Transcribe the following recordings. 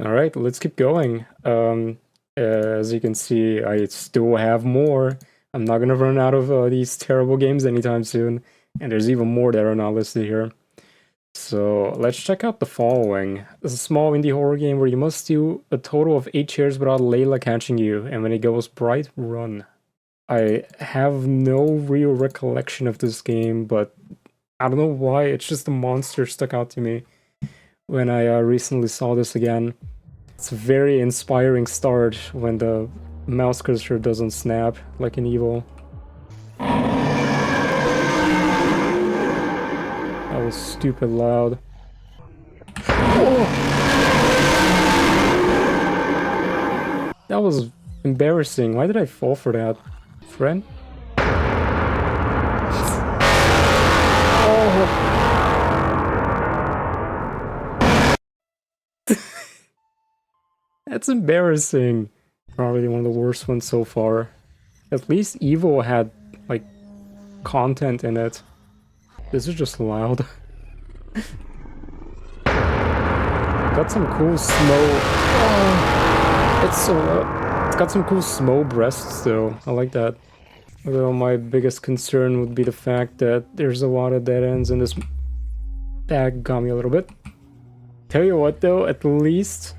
Alright, let's keep going. As you can see, I still have more. I'm not gonna run out of these terrible games anytime soon. And there's even more that are not listed here. So let's check out the following. It's a small indie horror game where you must steal a total of 8 chairs without Layla catching you, and when it goes bright, run. I have no real recollection of this game, but I don't know why, it's just the monster stuck out to me when I recently saw this again. It's a very inspiring start when the mouse cursor doesn't snap like an evil. That was stupid loud. Oh! That was embarrassing. Why did I fall for that? Friend? Oh! That's embarrassing. Probably one of the worst ones so far. At least Evil had, like, content in it. This is just loud. Got some cool snow. Oh, it's so loud. It's got some cool snow breasts though. I like that. Although my biggest concern would be the fact that there's a lot of dead ends in this. That got me a little bit. Tell you what though, at least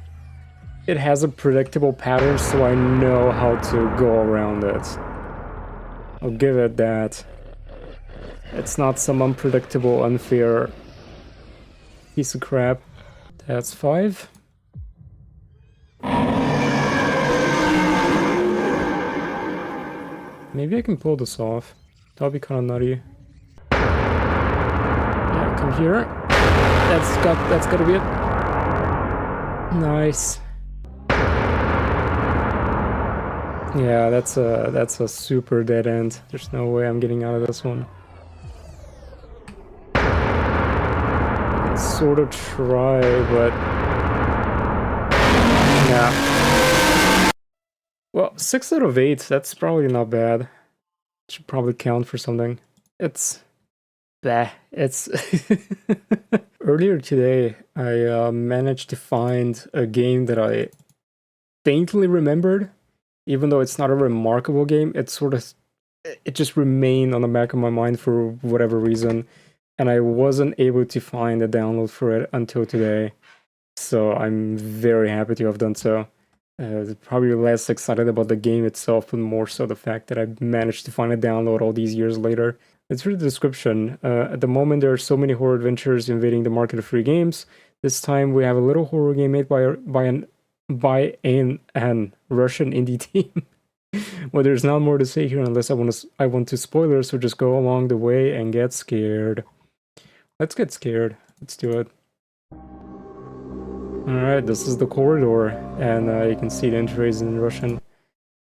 it has a predictable pattern, so I know how to go around it. I'll give it that. It's not some unpredictable, unfair piece of crap. That's 5. Maybe I can pull this off. That'll be kind of nutty. Yeah, come here. That's gotta be it. Nice. Yeah, that's a super dead end. There's no way I'm getting out of this one. I can sort of try, but yeah. Well, 6 out of 8, that's probably not bad. Should probably count for something. It's it's earlier today I managed to find a game that I faintly remembered. Even though it's not a remarkable game, it just remained on the back of my mind for whatever reason, and I wasn't able to find a download for it until today. So I'm very happy to have done so. Probably less excited about the game itself, but more so the fact that I managed to find a download all these years later. Let's read the description. At the moment, there are so many horror adventures invading the market of free games. This time, we have a little horror game made by an Russian indie team. Well, there's not more to say here unless I want to spoilers, so just go along the way and get scared. Let's get scared. Let's do it. Alright, this is the corridor, and you can see the entries in Russian,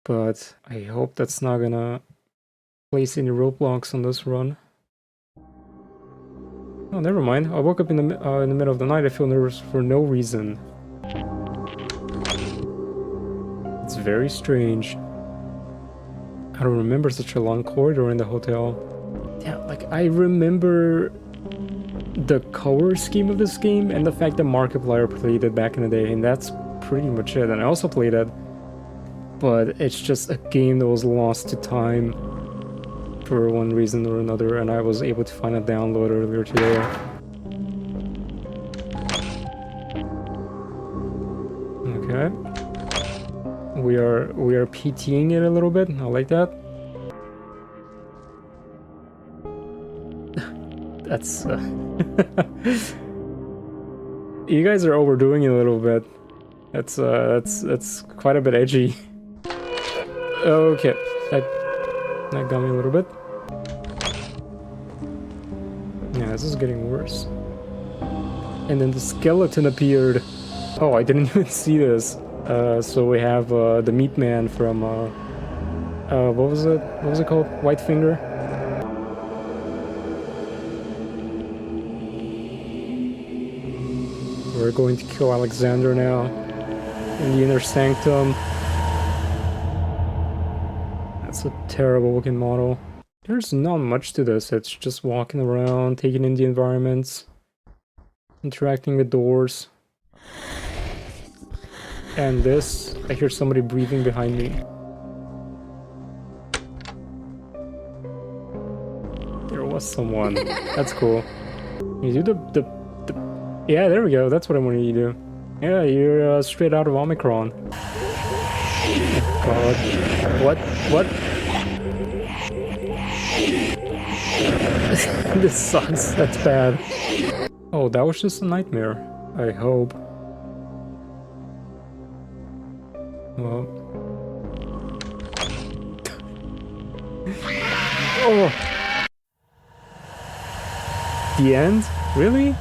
but I hope that's not gonna place any roadblocks on this run. Oh, never mind. I woke up in the middle of the night. I feel nervous for no reason. It's very strange. I don't remember such a long corridor in the hotel. Yeah, like I remember the color scheme of this game and the fact that Markiplier played it back in the day, and that's pretty much it. And I also played it, but it's just a game that was lost to time for one reason or another, and I was able to find a download earlier today. Okay. We are PTing it a little bit. I like that. That's you guys are overdoing it a little bit. That's quite a bit edgy. Okay, that got me a little bit. Yeah, this is getting worse. And then the skeleton appeared. Oh, I didn't even see this. So we have the meat man from what was it? What was it called? Whitefinger. We're going to kill Alexander now in the inner sanctum. That's a terrible looking model. There's not much to this. It's just walking around, taking in the environments, interacting with doors. And this, I hear somebody breathing behind me. There was someone. That's cool. You do the yeah, there we go. That's what I wanted you to do. Yeah, you're straight out of Omicron. Oh, God. What? This sucks. That's bad. Oh, that was just a nightmare. I hope. Well. Oh! The end? Really?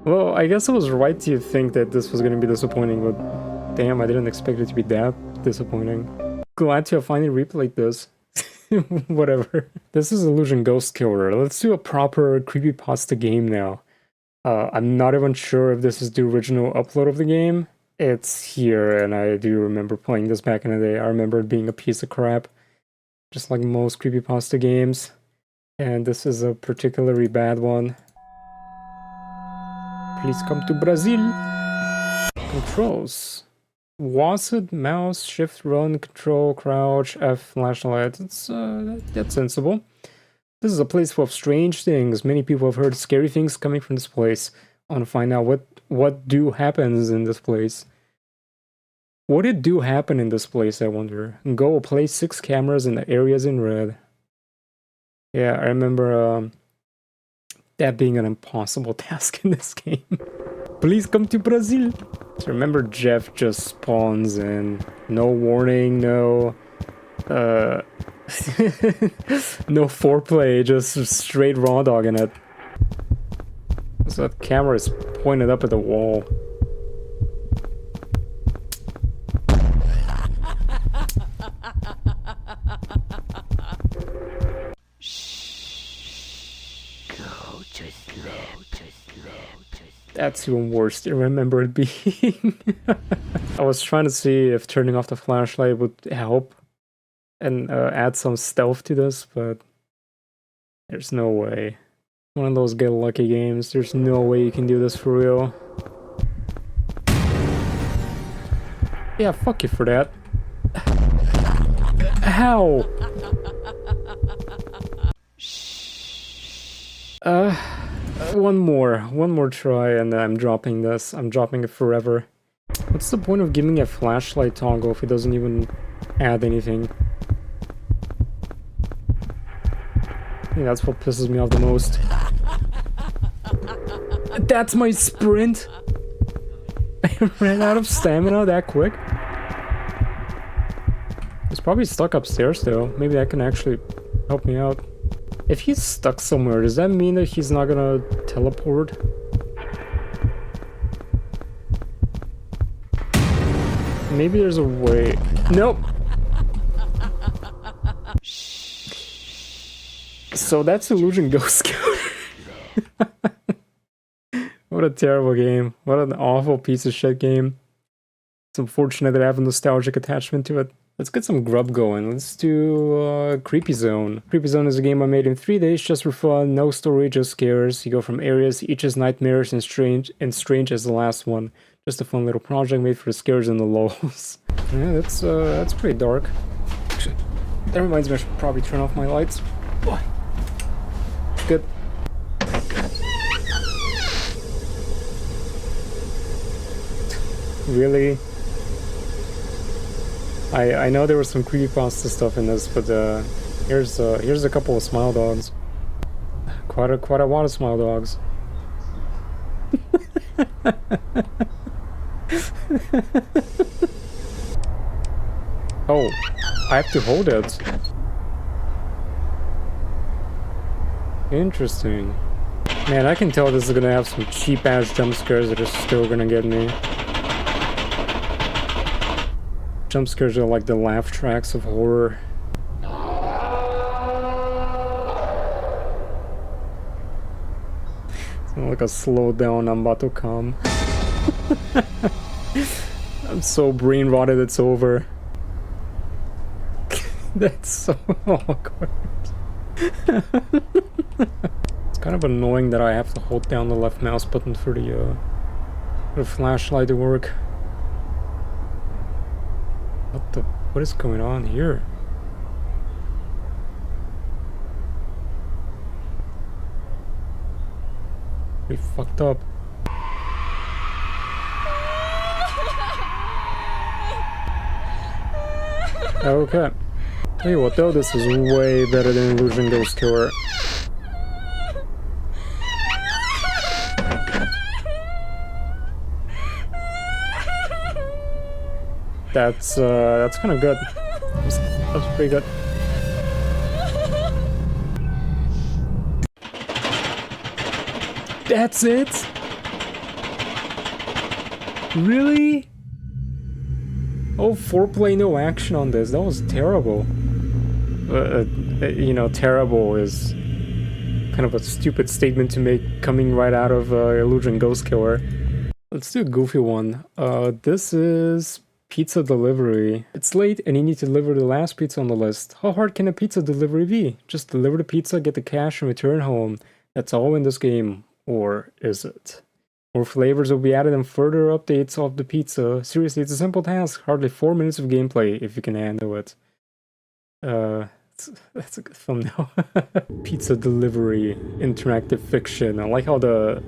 Well, I guess I was right to think that this was gonna be disappointing, but damn, I didn't expect it to be that disappointing. Glad to have finally replayed this. Whatever. This is Illusion Ghost Killer. Let's do a proper creepypasta game now. I'm not even sure if this is the original upload of the game. It's here, and I do remember playing this back in the day. I remember it being a piece of crap, just like most creepypasta games. And this is a particularly bad one. Please come to Brazil. Controls. WASD, mouse, shift, run, control, crouch, F, flashlight. That's sensible. This is a place full of strange things. Many people have heard scary things coming from this place. I want to find out what do happens in this place. What did do happen in this place, I wonder? Go place 6 cameras in the areas in red. Yeah, I remember that being an impossible task in this game. Please come to Brazil. So remember, Jeff just spawns in. No warning, no no foreplay, just straight raw dogging it. So that camera is pointed up at the wall. That's even worse to remember it being. I was trying to see if turning off the flashlight would help and add some stealth to this, but there's no way. One of those get lucky games. There's no way you can do this for real. Yeah, fuck you for that. How? One more try, and then I'm dropping this. I'm dropping it forever. What's the point of giving a flashlight toggle if it doesn't even add anything? I think that's what pisses me off the most. That's my sprint! I ran out of stamina that quick. He's probably stuck upstairs though. Maybe that can actually help me out. If he's stuck somewhere, does that mean that he's not gonna teleport? Maybe there's a way. Nope! So that's Illusion Ghost Killer. What a terrible game. What an awful piece of shit game. It's unfortunate that I have a nostalgic attachment to it. Let's get some grub going. Let's do Creepy Zone. Creepy Zone is a game I made in 3 days just for fun. No story, just scares. You go from areas, each is nightmares and strange as the last one. Just a fun little project made for the scares and the lulls. Yeah, that's pretty dark. Actually, that reminds me I should probably turn off my lights. Good. Really? I know there was some creepypasta stuff in this, but here's a couple of smile dogs. Quite a lot of smile dogs. Oh, I have to hold it. Interesting. Man, I can tell this is gonna have some cheap ass jump scares that are still gonna get me. Jump scares are like the laugh tracks of horror. It's like a slow down, I'm about to come. I'm so brain rotted it's over. That's so awkward. It's kind of annoying that I have to hold down the left mouse button for the The flashlight to work. What is going on here? We fucked up. Okay. Tell you what though, this is way better than Illusion Ghost Killer. That's kind of good. That's pretty good. That's it? Really? Oh, foreplay, no action on this. That was terrible. You know, terrible is kind of a stupid statement to make coming right out of Illusion Ghost Killer. Let's do a goofy one. This is pizza delivery. It's late and you need to deliver the last pizza on the list. How hard can a pizza delivery be? Just deliver the pizza, get the cash, and return home. That's all in this game. Or is it? More flavors will be added and further updates of the pizza. Seriously, it's a simple task. Hardly 4 minutes of gameplay if you can handle it. That's a good thumbnail. Pizza delivery, interactive fiction. I like how the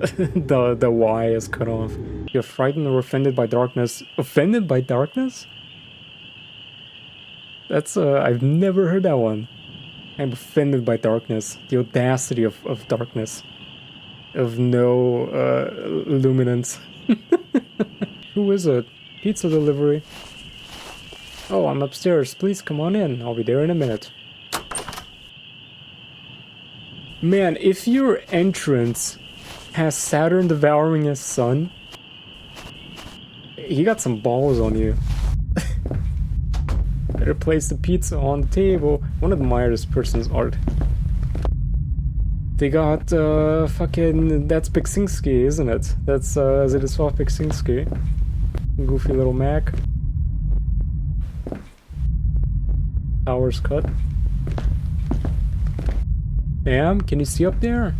the Y is cut off. You're frightened or offended by darkness. Offended by darkness? That's I've never heard that one. I'm offended by darkness. The audacity of darkness. Of no luminance. Who is it? Pizza delivery. Oh, I'm upstairs. Please come on in. I'll be there in a minute. Man, if your entrance has Saturn devouring his son, he got some balls on you. Better place the pizza on the table. I want to admire this person's art. They got fucking... That's Beksinski, isn't it? That's Zidisław Beksinski. Goofy little Mac. Power's cut. Ma'am, can you see up there?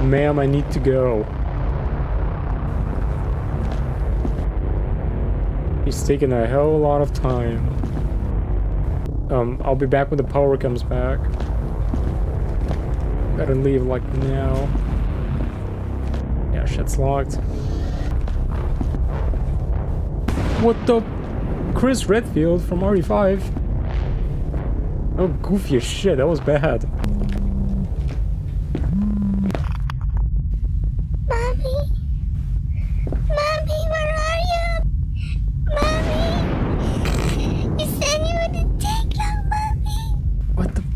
Ma'am, I need to go. He's taking a hell of a lot of time. I'll be back when the power comes back. Gotta leave like now. Yeah, shit's locked. What the? Chris Redfield from RE5. Oh, goofy as shit. That was bad. Mommy? Mommy, where are you? Mommy? You said you wouldn't take long, Mommy.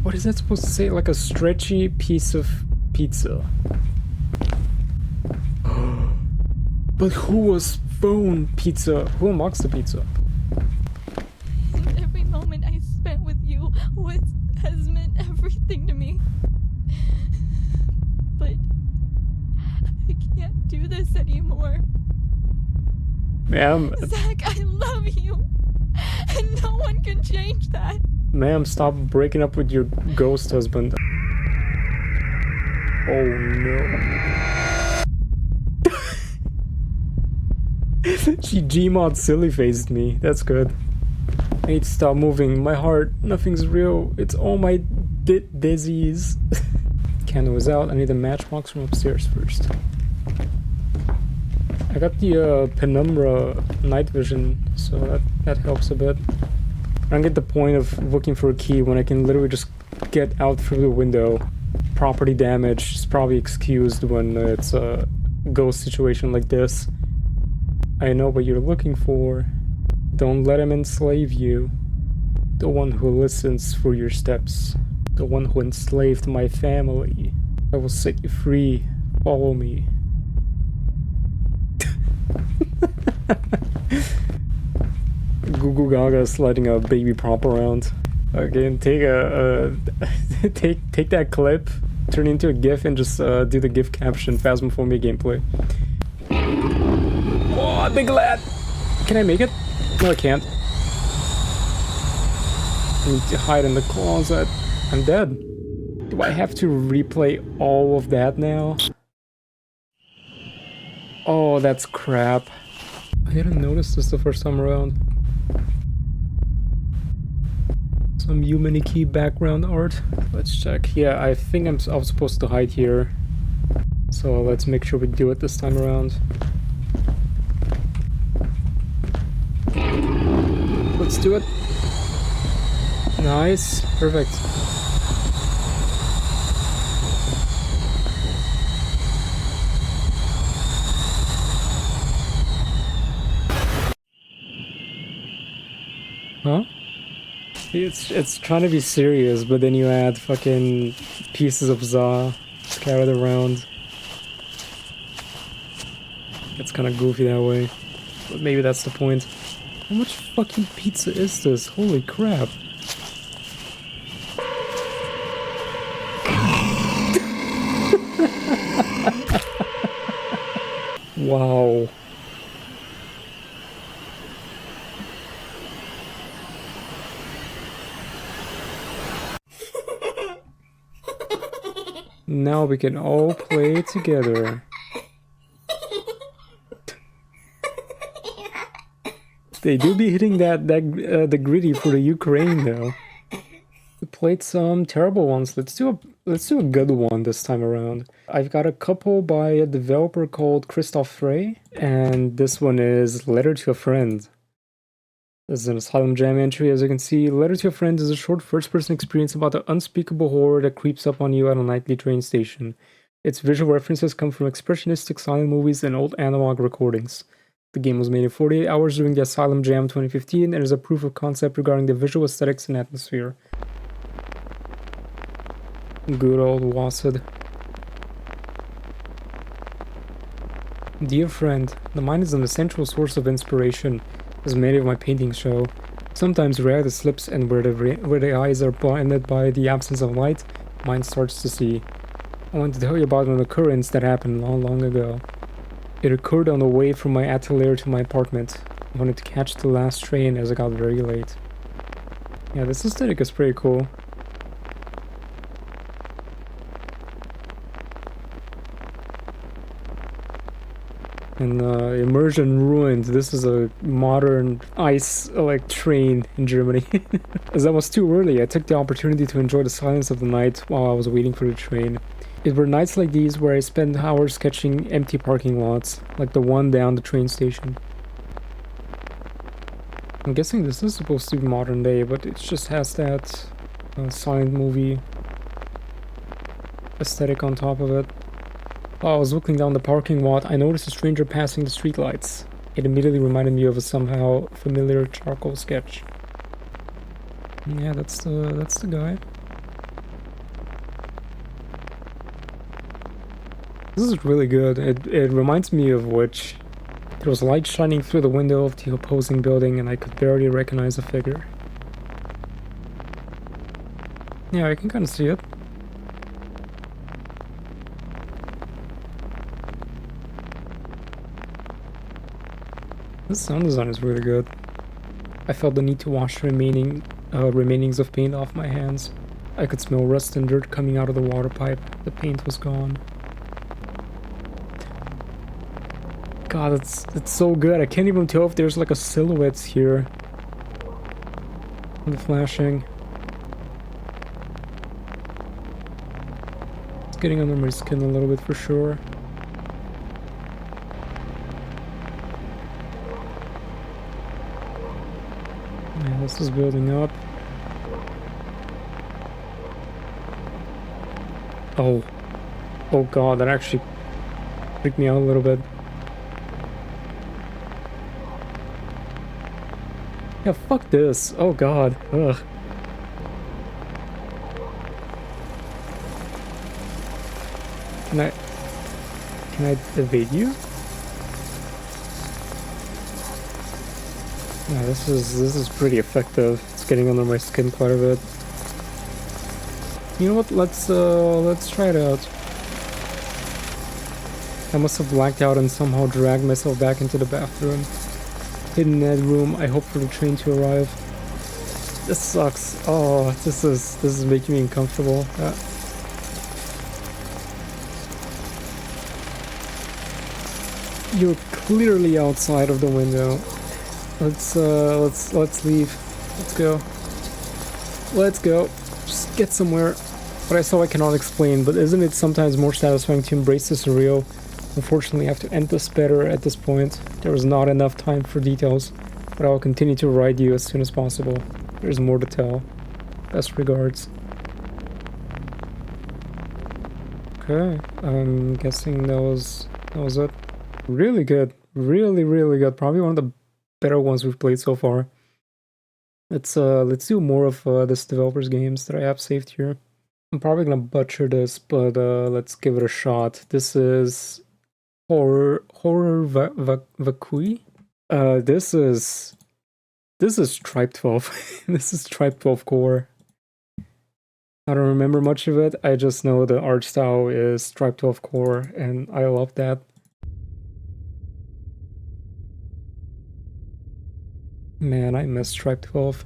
What is that supposed to say? Like a stretchy piece of pizza. But who was phone pizza? Who unlocks the pizza? Every moment I spent with you has meant everything to me. But I can't do this anymore. Ma'am. Zach, I love you. And no one can change that. Ma'am, stop breaking up with your ghost husband. Oh no. She Gmod silly faced me. That's good. I need to stop moving. My heart, nothing's real. It's all my disease. Candle is out. I need a matchbox from upstairs first. I got the penumbra night vision, so that helps a bit. I don't get the point of looking for a key when I can literally just get out through the window. Property damage is probably excused when it's a ghost situation like this. I know what you're looking for. Don't let him enslave you. The one who listens for your steps. The one who enslaved my family. I will set you free. Follow me. Goo Gaga sliding a baby prop around. Again, take take that clip, turn it into a GIF, and just do the GIF caption. Phasmophobia gameplay. Oh, big lad! Can I make it? No, I can't. I need to hide in the closet. I'm dead. Do I have to replay all of that now? Oh, that's crap. I didn't notice this the first time around. Some Humanity background art. Let's check. Yeah, I think I was supposed to hide here. So let's make sure we do it this time around. Let's do it. Nice. Perfect. Huh? It's trying to be serious, but then you add fucking pieces of za scattered around. It's kind of goofy that way, but maybe that's the point. How much fucking pizza is this? Holy crap. Wow. Now we can all play together. They do be hitting the gritty for the Ukraine though. We played some terrible ones. Let's do a good one this time around. I've got a couple by a developer called Cristoph Frey, and this one is Letter to a Friend. This is an Asylum Jam entry. As you can see, Letter to a Friend is a short first-person experience about the unspeakable horror that creeps up on you at a nightly train station. Its visual references come from expressionistic silent movies and old analog recordings. The game was made in 48 hours during the Asylum Jam 2015 and is a proof of concept regarding the visual aesthetics and atmosphere. Good old Wassid. Dear friend, the mind is an essential source of inspiration, as many of my paintings show. Sometimes reality slips, and where the eyes are blinded by the absence of light, mind starts to see. I want to tell you about an occurrence that happened long ago. It occurred on the way from my atelier to my apartment. I wanted to catch the last train as it got very late. Yeah, this aesthetic is pretty cool. And Immersion Ruined. This is a modern ice train in Germany. As that was too early, I took the opportunity to enjoy the silence of the night while I was waiting for the train. It were nights like these where I spent hours sketching empty parking lots, like the one down the train station. I'm guessing this is supposed to be modern day, but it just has that silent movie aesthetic on top of it. While I was looking down the parking lot, I noticed a stranger passing the streetlights. It immediately reminded me of a somehow familiar charcoal sketch. Yeah, that's the guy. This is really good. It reminds me of which. There was light shining through the window of the opposing building and I could barely recognize the figure. Yeah, I can kind of see it. This sound design is really good. I felt the need to wash the remainings of paint off my hands. I could smell rust and dirt coming out of the water pipe. The paint was gone. God, it's so good. I can't even tell if there's like a silhouette here. The flashing. It's getting under my skin a little bit for sure. Yeah, this is building up. Oh. Oh god, that actually freaked me out a little bit. Yeah, fuck this. Oh god. Ugh. Can I evade you? Yeah, this is pretty effective. It's getting under my skin quite a bit. You know what? Let's try it out. I must have blacked out and somehow dragged myself back into the bathroom. Hidden in that room, I hope for the train to arrive. This sucks. Oh, this is making me uncomfortable. You're clearly outside of the window. Let's leave. Let's go. Let's go. Just get somewhere. What I saw I cannot explain, but isn't it sometimes more satisfying to embrace the surreal? Unfortunately, I have to end this better at this point. There was not enough time for details, but I will continue to write you as soon as possible. There's more to tell. Best regards. Okay, I'm guessing that was it. Really good. Really good. Probably one of the better ones we've played so far. Let's do more of this developer's games that I have saved here. I'm probably gonna butcher this, but let's give it a shot. This is Vacui. This is Stripe 12. This is Stripe 12 core. I don't remember much of it. I just know the art style is Stripe 12 core, and I love that. Man, I miss Stripe 12.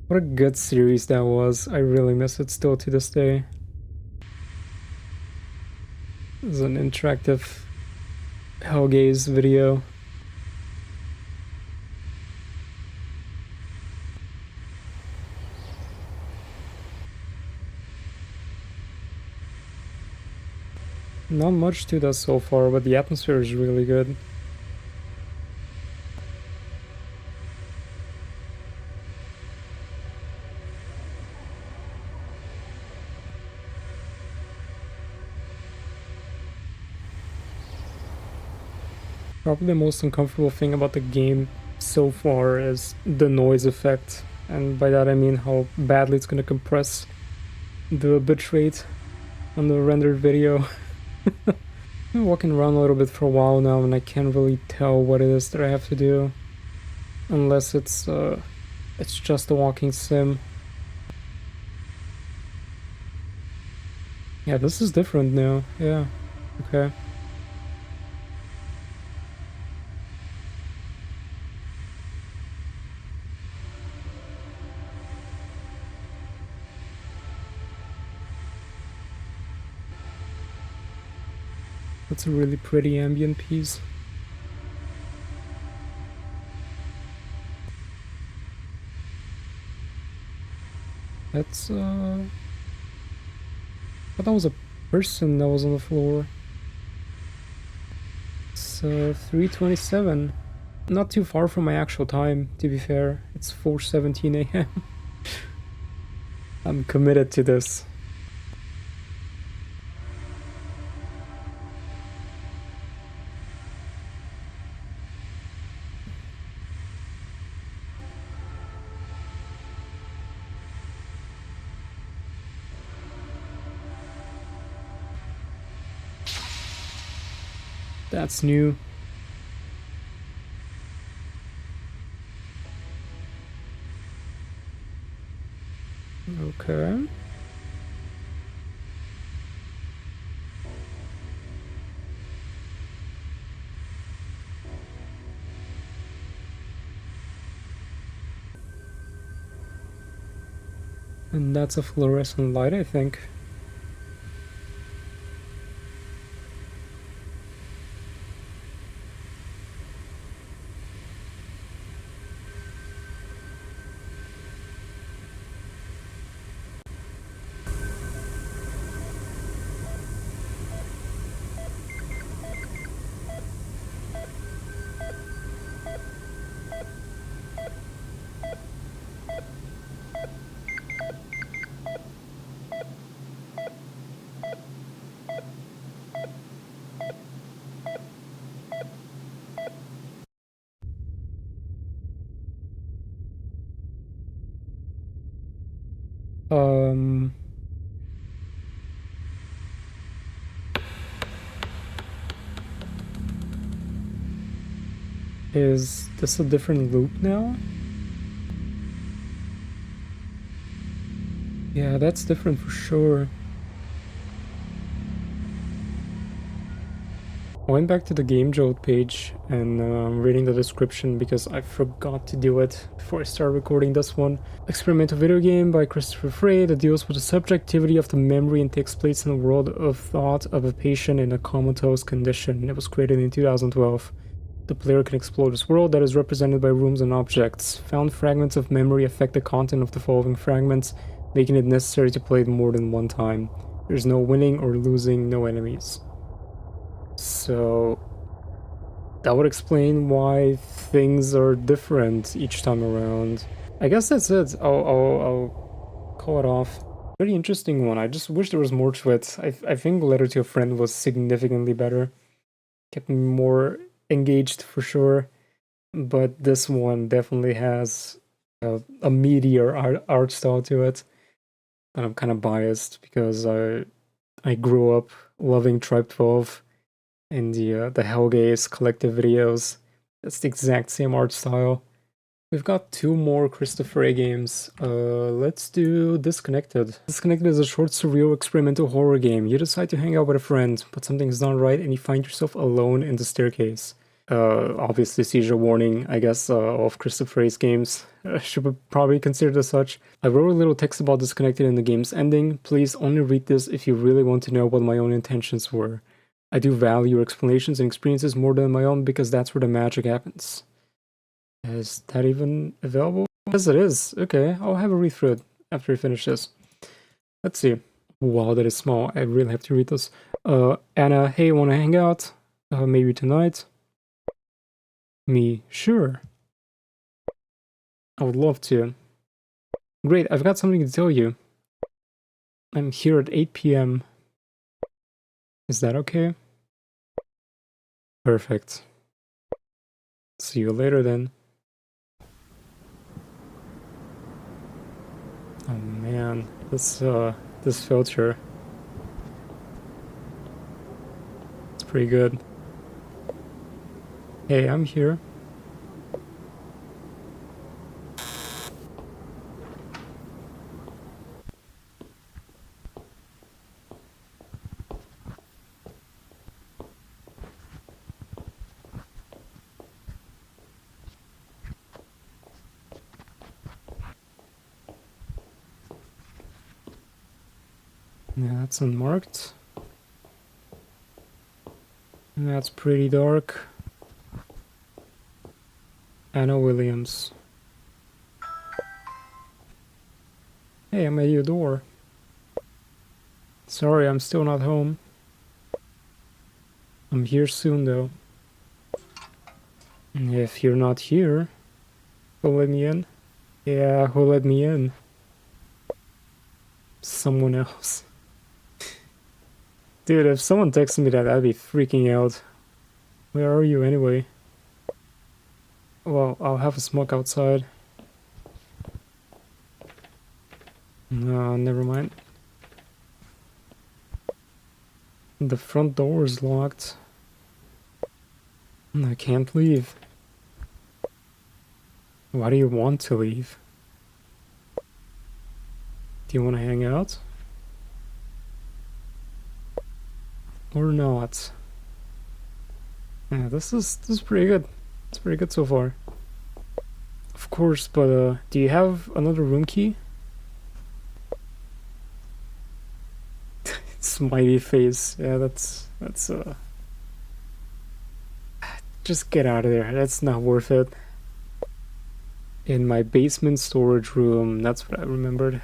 What a good series that was. I really miss it still to this day. This is an interactive Hellgaze video. Not much to this so far, but the atmosphere is really good. Probably the most uncomfortable thing about the game so far is the noise effect, and by that I mean how badly it's gonna compress the bitrate on the rendered video. I've been walking around a little bit for a while now, and I can't really tell what it is that I have to do, unless it's just a walking sim. Yeah, this is different now. Yeah, okay. That's a really pretty ambient piece. That's I thought that was a person that was on the floor. It's 3:27. Not too far from my actual time, to be fair. It's 4:17 a.m. I'm committed to this. That's new. Okay. And that's a fluorescent light, I think. Is this a different loop now? Yeah, that's different for sure. I went back to the Game Jolt page and I'm reading the description because I forgot to do it before I started recording this one. Experimental video game by Christopher Frey that deals with the subjectivity of the memory and takes place in the world of thought of a patient in a comatose condition. It was created in 2012. The player can explore this world that is represented by rooms and objects. Found fragments of memory affect the content of the following fragments, making it necessary to play it more than one time. There's no winning or losing, no enemies. So that would explain why things are different each time around. I guess that's it. I'll call it off. Pretty interesting one. I just wish there was more to it. I think Letter to a Friend was significantly better. Kept me more engaged for sure. But this one definitely has a meatier art style to it. And I'm kind of biased because I grew up loving Tribe 12 and the Hellgaze collective videos. That's the exact same art style. We've got 2 more Christopher games. Let's do Disconnected. Disconnected is a short, surreal, experimental horror game. You decide to hang out with a friend, but something's not right and you find yourself alone in the staircase. Obviously seizure warning, I guess, of Christopher's games. Should probably considered as such. I wrote a little text about Disconnected in the game's ending. Please only read this if you really want to know what my own intentions were. I do value your explanations and experiences more than my own because that's where the magic happens. Is that even available? Yes, it is. Okay, I'll have a read through it after we finish this. Let's see. Wow, that is small. I really have to read this. Anna, hey, wanna hang out? Maybe tonight? Me, sure. I would love to. Great, I've got something to tell you. I'm here at 8 p.m. Is that okay? Perfect. See you later then. Oh man, this filter. It's pretty good. Hey, I'm here. Yeah, that's unmarked. That's pretty dark. Anna Williams. Hey, I'm at your door. Sorry, I'm still not home. I'm here soon, though. If you're not here, who'll let me in? Yeah, who'll let me in? Someone else. Dude, if someone texted me that, I'd be freaking out. Where are you anyway? Well, I'll have a smoke outside. No, never mind. The front door is locked. I can't leave. Why do you want to leave? Do you want to hang out? Or not? Yeah, this is pretty good. It's pretty good so far. Of course, but do you have another room key? Smiley face. Yeah, that's just get out of there. That's not worth it. In my basement storage room, that's what I remembered.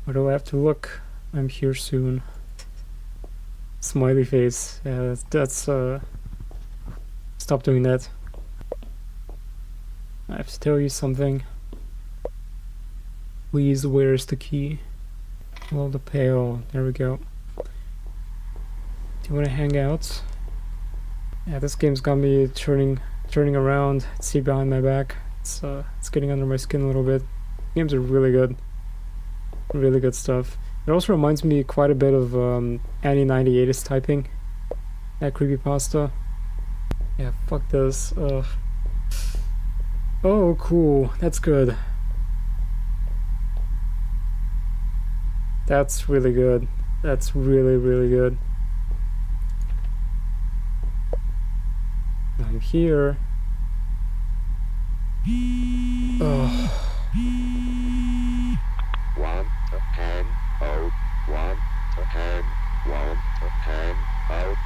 Where do I have to look? I'm here soon. Smiley face. Yeah, that's stop doing that. I have to tell you something. Please, where's the key? Well, the pail. There we go. Do you want to hang out? Yeah, this game's got me turning around. See behind my back. It's getting under my skin a little bit. Games are really good. Really good stuff. It also reminds me quite a bit of Annie98's typing. That creepypasta. Yeah, fuck this. Ugh. Oh, cool. That's good. That's really good. That's really, really good. I'm here. Oh. One to hand out, one to hand, one to hand out,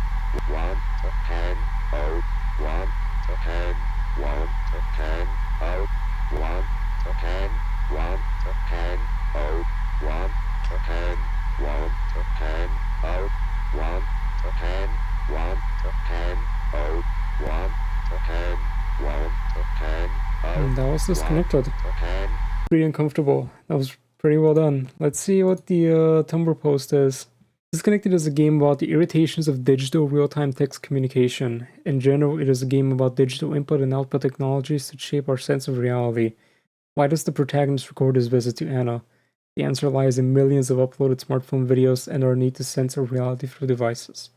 one to hand out, one to hand, one to hand out, one to hand, one to hand out, one to hand, one to hand out, one to hand, one to hand out, one to hand, one to hand out. That was disconnected. To hand. Pretty uncomfortable. That was pretty well done. Let's see what the Tumblr post is. Disconnected is a game about the irritations of digital real-time text communication. In general, it is a game about digital input and output technologies that shape our sense of reality. Why does the protagonist record his visit to Anna? The answer lies in millions of uploaded smartphone videos and our need to sense our reality through devices.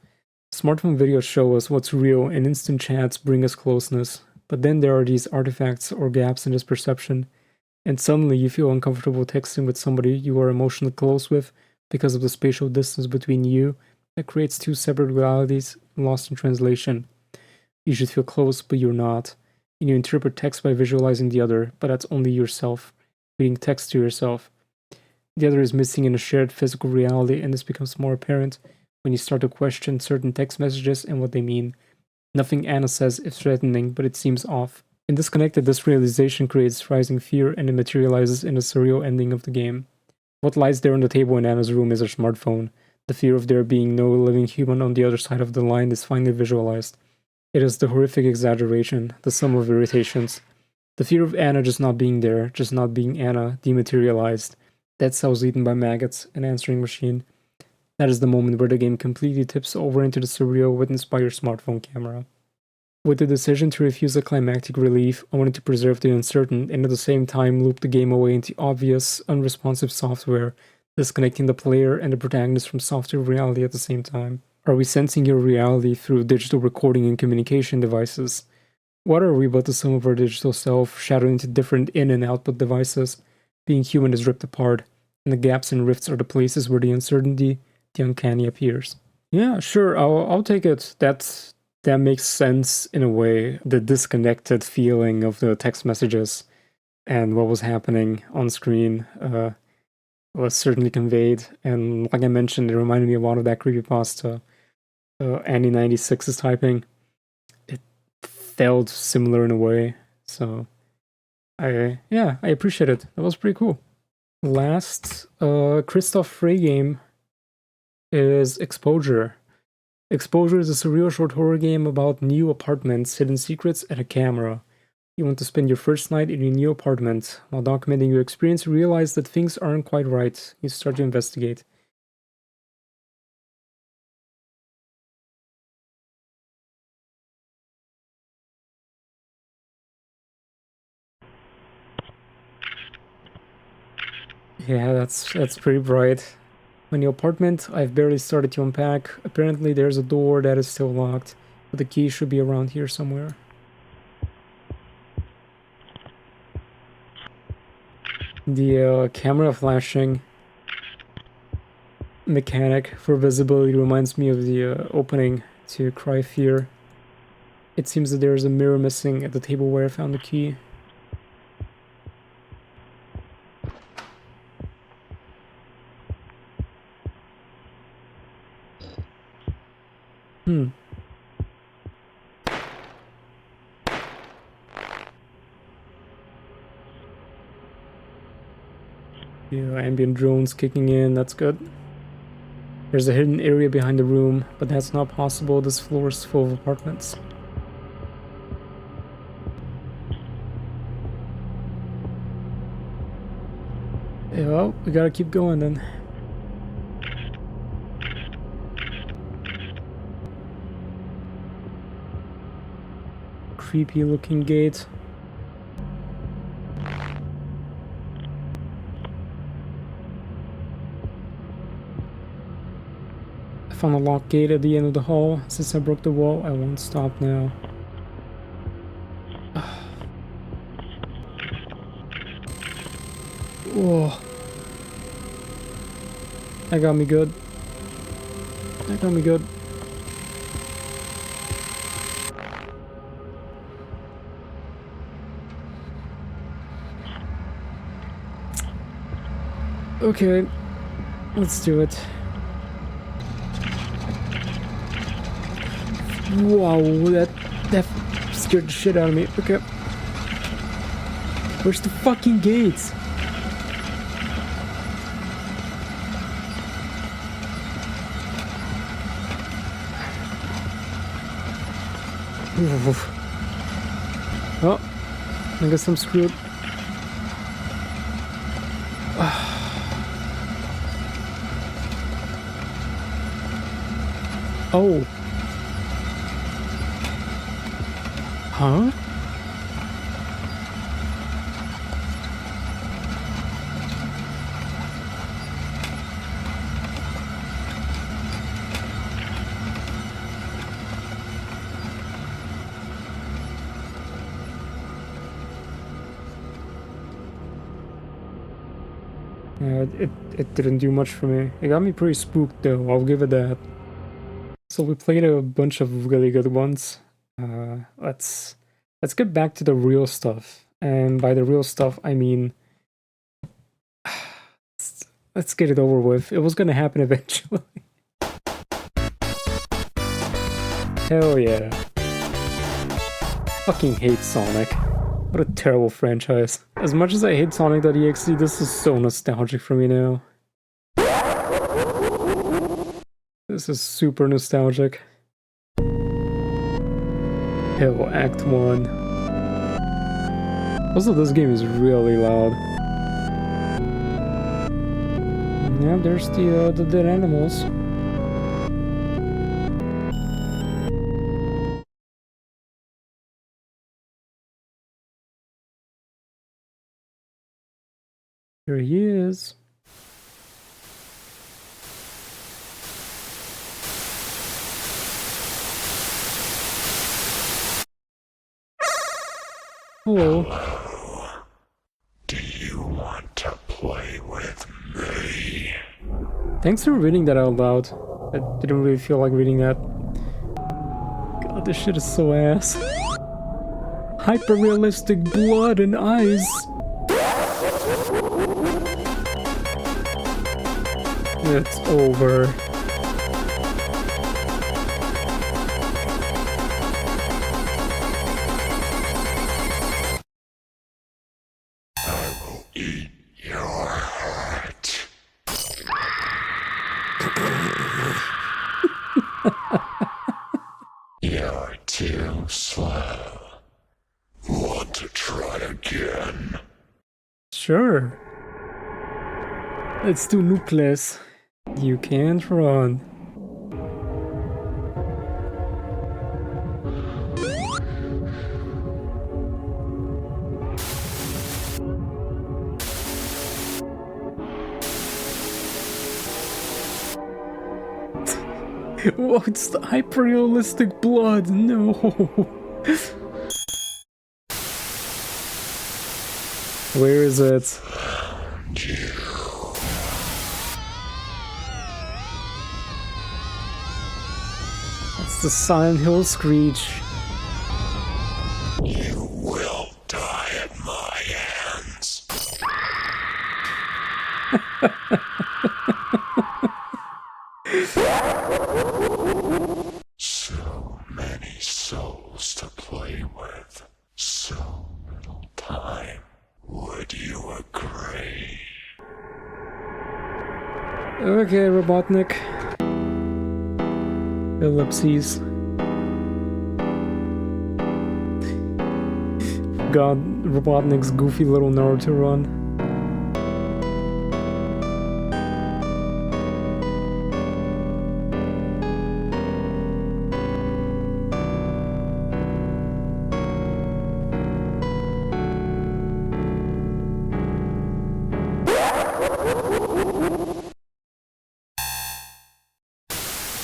Smartphone videos show us what's real and instant chats bring us closeness. But then there are these artifacts or gaps in this perception, and suddenly you feel uncomfortable texting with somebody you are emotionally close with because of the spatial distance between you that creates two separate realities lost in translation. You should feel close, but you're not. And you interpret text by visualizing the other, but that's only yourself, reading text to yourself. The other is missing in a shared physical reality, and this becomes more apparent when you start to question certain text messages and what they mean. Nothing Anna says is threatening, but it seems off. In Disconnected, this realization creates rising fear and it materializes in a surreal ending of the game. What lies there on the table in Anna's room is her smartphone. The fear of there being no living human on the other side of the line is finally visualized. It is the horrific exaggeration, the sum of irritations. The fear of Anna just not being there, just not being Anna, dematerialized. Dead cells eaten by maggots, an answering machine. That is the moment where the game completely tips over into the surreal witnessed by your smartphone camera. With the decision to refuse a climactic relief, I wanted to preserve the uncertain and at the same time loop the game away into obvious, unresponsive software, disconnecting the player and the protagonist from software reality at the same time. Are we sensing your reality through digital recording and communication devices? What are we but the sum of our digital self, shattered into different in- and output devices? Being human is ripped apart, and the gaps and rifts are the places where the uncertainty, the uncanny appears. Yeah, sure, I'll take it. That makes sense in a way. The disconnected feeling of the text messages and what was happening on screen was certainly conveyed. And like I mentioned, it reminded me a lot of that creepypasta Andy96 is typing. It felt similar in a way. So I appreciate it. That was pretty cool. Last Cristoph Frey game is Exposure. Exposure is a surreal short horror game about new apartments, hidden secrets, and a camera. You want to spend your first night in your new apartment. While documenting your experience, you realize that things aren't quite right. You start to investigate. Yeah, that's pretty bright. My new apartment, I've barely started to unpack. Apparently there's a door that is still locked, but the key should be around here somewhere. The camera flashing mechanic for visibility reminds me of the opening to Cry Fear. It seems that there is a mirror missing at the table where I found the key. Yeah, ambient drones kicking in, that's good. There's a hidden area behind the room, but that's not possible. This floor is full of apartments. Yeah, well, we gotta keep going then. Creepy looking gate. I found a locked gate at the end of the hall. Since I broke the wall, I won't stop now. Whoa. That got me good. That got me good. Okay, let's do it. Wow, that scared the shit out of me. Okay. Where's the fucking gates? Oh, I guess I'm screwed. Oh. Huh? Yeah, it didn't do much for me. It got me pretty spooked though, I'll give it that. So we played a bunch of really good ones. Let's get back to the real stuff. And by the real stuff, I mean... let's get it over with. It was gonna happen eventually. Hell yeah. Fucking hate Sonic. What a terrible franchise. As much as I hate Sonic.EXE, this is so nostalgic for me now. This is super nostalgic. Hell, Act 1. Also, this game is really loud. Yeah, there's the dead animals. Here he is. Hello. Do you want to play with me? Thanks for reading that out loud. I didn't really feel like reading that. God, this shit is so ass. Hyper-realistic blood and eyes. It's over. I will eat your heart. You're too slow. Want to try again? Sure. Let's do Nucleus. You can't run. Oh, it's the hyper-realistic blood. No. Where is it? Found you. It's the Silent Hill screech. You will die at my hands. So many souls to play with. So little time. Would you agree? Okay, Robotnik. Ellipses. God, Robotnik's goofy little Naruto run.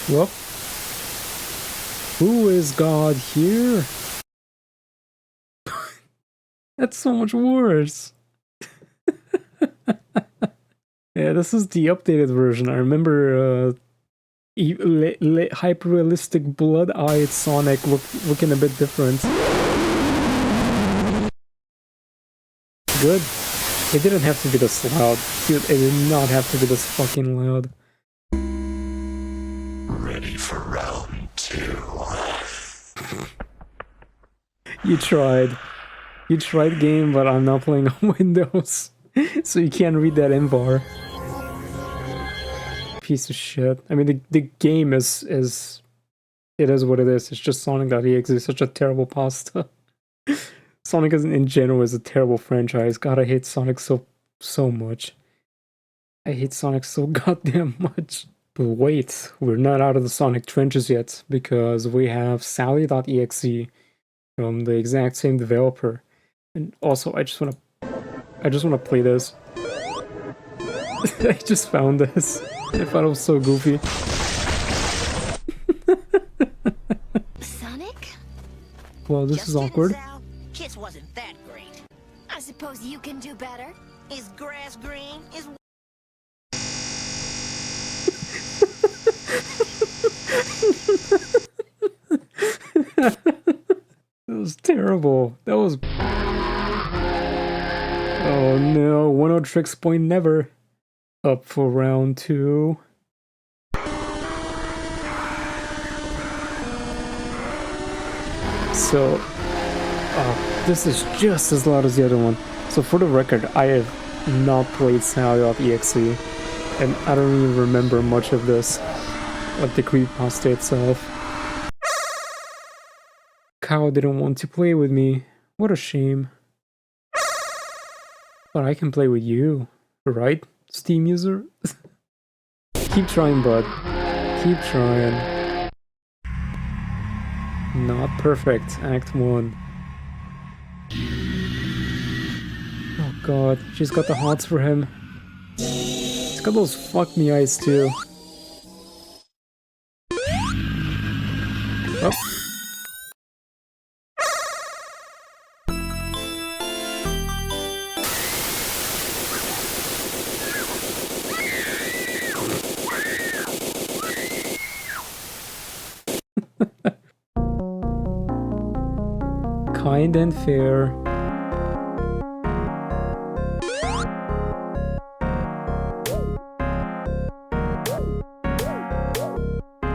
Well, who is God here? That's so much worse. Yeah, this is the updated version. I remember hyper-realistic blood-eyed Sonic looking a bit different. Good. It didn't have to be this loud. Dude, it did not have to be this fucking loud. Ready for round 2. You tried. You tried, game, but I'm not playing on Windows. So you can't read that invar. Piece of shit. I mean, the game is it is what it is. It's just Sonic.EXE is such a terrible pasta. Sonic in general is a terrible franchise. God, I hate Sonic so much. I hate Sonic so goddamn much. But wait, we're not out of the Sonic trenches yet, because we have Sally.EXE from the exact same developer. And also, I just wanna play this. I just found this. I thought it was so goofy. Sonic? Well, this is awkward. Kiss wasn't that great. I suppose you can do better. Is grass green? Is That was terrible. That was... Oh no, 1-0 tricks point never. Up for round 2. So, this is just as loud as the other one. So for the record, I have not played Sally.EXE, and I don't even remember much of this, like the creepypasta itself. Cow didn't want to play with me. What a shame. But I can play with you, right, Steam user? Keep trying, bud. Keep trying. Not perfect, Act 1. Oh god, she's got the hots for him. She's got those fuck me eyes too. Oh. Kind and fair.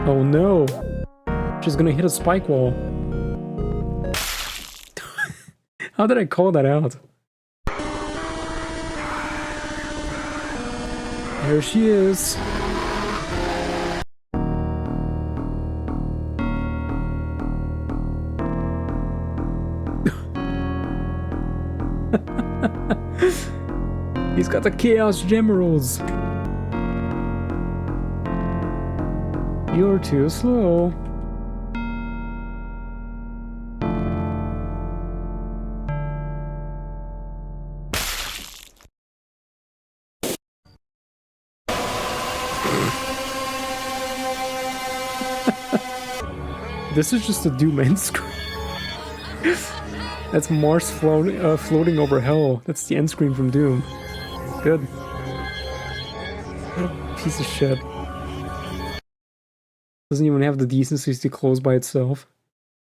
Oh no! She's gonna hit a spike wall. How did I call that out? There she is. He's got the Chaos Gemerals. You're too slow. This is just a Doom end screen. That's Mars floating over hell. That's the end screen from Doom. Good. What a piece of shit. Doesn't even have the decency to close by itself.